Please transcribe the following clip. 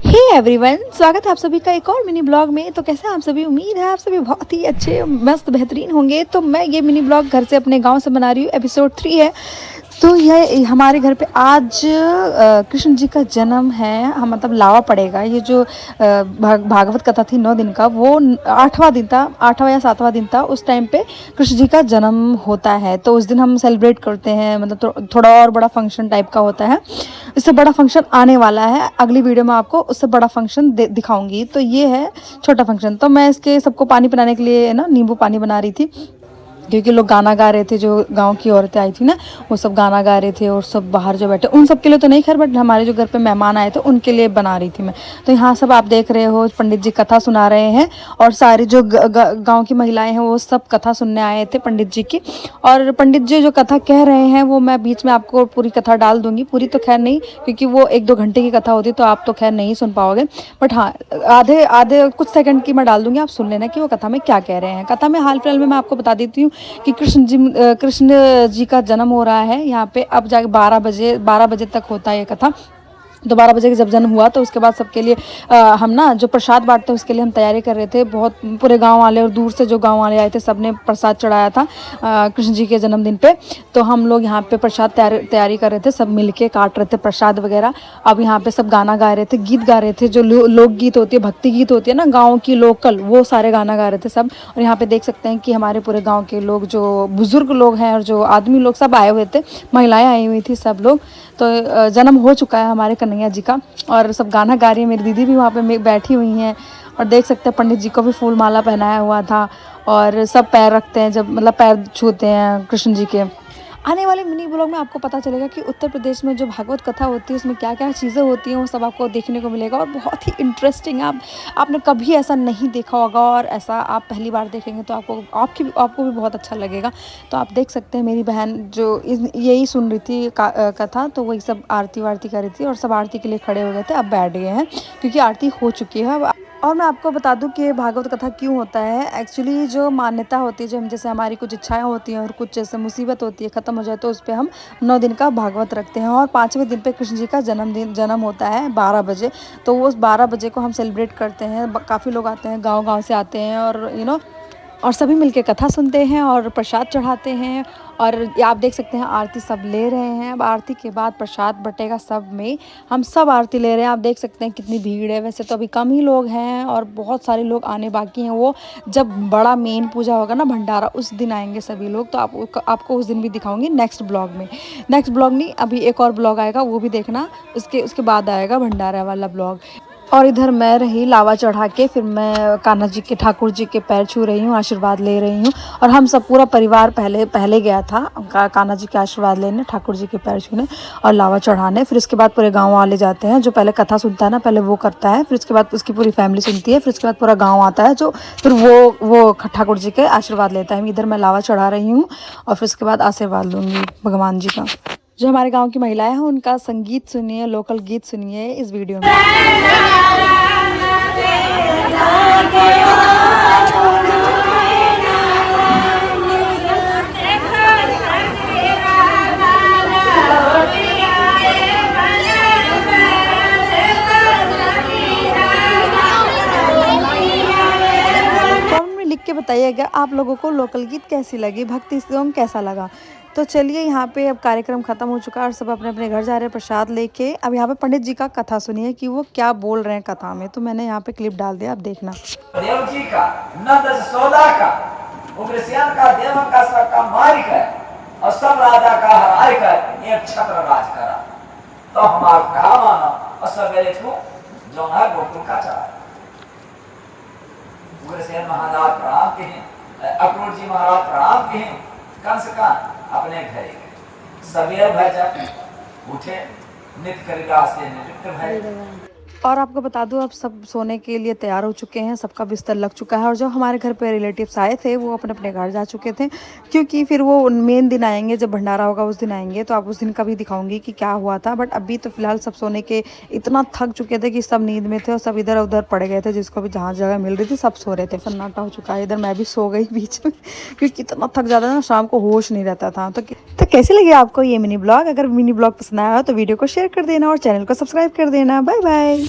Hey everyone, स्वागत है आप सभी का एक और मिनी ब्लॉग में। तो कैसे हैं आप सभी? उम्मीद है आप सभी बहुत ही अच्छे मस्त बेहतरीन होंगे। तो मैं ये मिनी ब्लॉग घर से अपने गांव से बना रही हूँ। एपिसोड 3 है। तो यह हमारे घर पे आज कृष्ण जी का जन्म है। हम मतलब लावा पड़ेगा। ये जो भागवत कथा थी 9 दिन का, वो 8वां दिन था, 8वां या 7वां दिन था। उस टाइम पे कृष्ण जी का जन्म होता है। तो उस दिन हम सेलिब्रेट करते हैं, मतलब थोड़ा और बड़ा फंक्शन टाइप का होता है। इससे बड़ा फंक्शन आने वाला है, अगली वीडियो में आपको उससे बड़ा फंक्शन दिखाऊंगी। तो ये है छोटा फंक्शन। तो मैं इसके सबको पानी पिलाने के लिए ना नींबू पानी बना रही थी, क्योंकि लोग गाना गा रहे थे। जो गांव की औरतें आई थी ना, वो सब गाना गा रहे थे। और सब बाहर जो बैठे, उन सब के लिए तो नहीं, खैर, बट हमारे जो घर पे मेहमान आए थे उनके लिए बना रही थी मैं। तो यहाँ सब आप देख रहे हो, पंडित जी कथा सुना रहे हैं। और सारी जो गांव की महिलाएं हैं वो सब कथा सुनने आए थे पंडित जी की। और पंडित जी जो कथा कह रहे हैं वो मैं बीच में आपको पूरी कथा डाल दूंगी। पूरी तो खैर नहीं, क्योंकि वो 1-2 घंटे की कथा होती, तो आप तो खैर नहीं सुन पाओगे। बट हाँ, आधे आधे कुछ सेकंड की मैं डाल दूंगी, आप सुन लेना कि वो कथा में क्या कह रहे हैं। कथा में हाल फिलहाल में मैं आपको बता देती हूँ कि कृष्ण जी का जन्म हो रहा है यहाँ पे। अब जाके 12 बजे तक होता है ये कथा। तो 12 बजे जब जन्म हुआ तो उसके बाद सबके लिए हम ना जो प्रसाद बांटते हैं उसके लिए हम तैयारी कर रहे थे। बहुत पूरे गांव वाले और दूर से जो गांव वाले आए थे, सब ने प्रसाद चढ़ाया था कृष्ण जी के जन्मदिन पे। तो हम लोग यहाँ पे प्रसाद तैयारी कर रहे थे, सब मिलके काट रहे थे प्रसाद वगैरह। अब यहाँ पे सब गाना गा रहे थे, गीत गा रहे थे, जो लोकगीत होती है, भक्ति गीत होती है ना गाँव की लोकल, वो सारे गाना गा रहे थे सब। और यहाँ पे देख सकते हैं कि हमारे पूरे गाँव के लोग, जो बुजुर्ग लोग हैं और जो आदमी लोग, सब आए हुए थे, महिलाएं आई हुई थी, सब लोग। तो जन्म हो चुका है हमारे कन्हैया जी का, और सब गाना गा रही है। मेरी दीदी भी वहाँ पे बैठी हुई हैं। और देख सकते हैं पंडित जी को भी फूल माला पहनाया हुआ था। और सब पैर रखते हैं, जब मतलब पैर छूते हैं कृष्ण जी के। आने वाले मिनी ब्लॉग में आपको पता चलेगा कि उत्तर प्रदेश में जो भागवत कथा होती है उसमें क्या क्या चीज़ें होती हैं, वो सब आपको देखने को मिलेगा। और बहुत ही इंटरेस्टिंग है। आपने कभी ऐसा नहीं देखा होगा, और ऐसा आप पहली बार देखेंगे तो आपको भी बहुत अच्छा लगेगा। तो आप देख सकते हैं, मेरी बहन जो यही सुन रही थी कथा, तो वही सब आरती वारती कर रही थी। और सब आरती के लिए खड़े हो गए थे, अब बैठ गए हैं क्योंकि आरती हो चुकी है। और मैं आपको बता दूं कि ये भागवत कथा क्यों होता है। एक्चुअली जो मान्यता होती है, जो हम जैसे हमारी कुछ इच्छाएं होती हैं और कुछ जैसे मुसीबत होती है, ख़त्म हो जाए, तो उस पर हम 9 दिन का भागवत रखते हैं। और 5वें दिन पे कृष्ण जी का जन्म होता है 12 बजे। तो वो उस 12 बजे को हम सेलिब्रेट करते हैं। काफ़ी लोग आते हैं, गाँव से आते हैं, और और सभी मिलके कथा सुनते हैं और प्रसाद चढ़ाते हैं। और ये आप देख सकते हैं आरती सब ले रहे हैं। अब आरती के बाद प्रसाद बटेगा सब में, हम सब आरती ले रहे हैं। आप देख सकते हैं कितनी भीड़ है। वैसे तो अभी कम ही लोग हैं और बहुत सारे लोग आने बाकी हैं। वो जब बड़ा मेन पूजा होगा ना, भंडारा, उस दिन आएंगे सभी लोग। तो आपको उस दिन भी दिखाऊंगी नेक्स्ट ब्लॉग में। नेक्स्ट ब्लॉग नहीं, अभी एक और ब्लॉग आएगा, वो भी देखना। उसके बाद आएगा भंडारा वाला ब्लॉग। और इधर मैं रही लावा चढ़ा के, फिर मैं कान्हा जी के, ठाकुर जी के पैर छू रही हूँ, आशीर्वाद ले रही हूँ। और हम सब पूरा परिवार पहले गया था कान्हा जी के आशीर्वाद लेने, ठाकुर जी के पैर छूने और लावा चढ़ाने। फिर उसके बाद पूरे गांव वाले जाते हैं। जो पहले कथा सुनता है ना, पहले वो करता है, फिर उसके बाद उसकी पूरी फैमिली सुनती है, फिर उसके बाद पूरा गाँव आता है, जो फिर वो ठाकुर जी के आशीर्वाद लेता है। इधर मैं लावा चढ़ा रही हूँ और फिर उसके बाद आशीर्वाद लूँगी भगवान जी का। जो हमारे गांव की महिलाएं हैं उनका संगीत सुनिए, लोकल गीत सुनिए इस वीडियो में। लिख के बताइएगा आप लोगों को लोकल गीत कैसी लगी, भक्ति सॉन्ग कैसा लगा। तो चलिए, यहाँ पे अब कार्यक्रम खत्म हो चुका है और सब अपने अपने घर जा रहे हैं प्रसाद लेके। अब यहाँ पे पंडित जी का कथा सुनिए कि वो क्या बोल रहे हैं कथा में। तो मैंने यहाँ पे क्लिप डाल दिया, आप देखना। देव जी का, नंद यशोदा का, उग्रसेन का, देव का, सबका मार कर और सब राजा का हराय कर एक छत्र राज करा। तो हमारा कहा माना और सवेरे जो है गोकुल का चला। उग्रसेन महाराज प्रणाम के हैं, अक्रूर जी महाराज प्रणाम के हैं। कंस का अपने घर गए। सवेर भय जब उठे, नित्य करिगा से निवृत्त भय। और आपको बता दूं, अब सब सोने के लिए तैयार हो चुके हैं, सबका बिस्तर लग चुका है। और जो हमारे घर पे रिलेटिव्स आए थे वो अपने अपने घर जा चुके थे, क्योंकि फिर वो मेन दिन आएंगे, जब भंडारा होगा उस दिन आएंगे। तो आप उस दिन का भी दिखाऊंगी कि क्या हुआ था। बट अभी तो फिलहाल सब सोने के इतना थक चुके थे कि सब नींद में थे और सब इधर उधर पड़ गए थे। जिसको भी जहाँ जगह मिल रही थी सब सो रहे थे। सन्नाटा हो चुका है इधर, मैं भी सो गई बीच में क्योंकि इतना थक जाता ना, शाम को होश नहीं रहता था। तो कैसे लगे आपको ये मिनी ब्लॉग? अगर मिनी ब्लॉग पसंद आया हो तो वीडियो को शेयर कर देना और चैनल को सब्सक्राइब कर देना। Bye bye.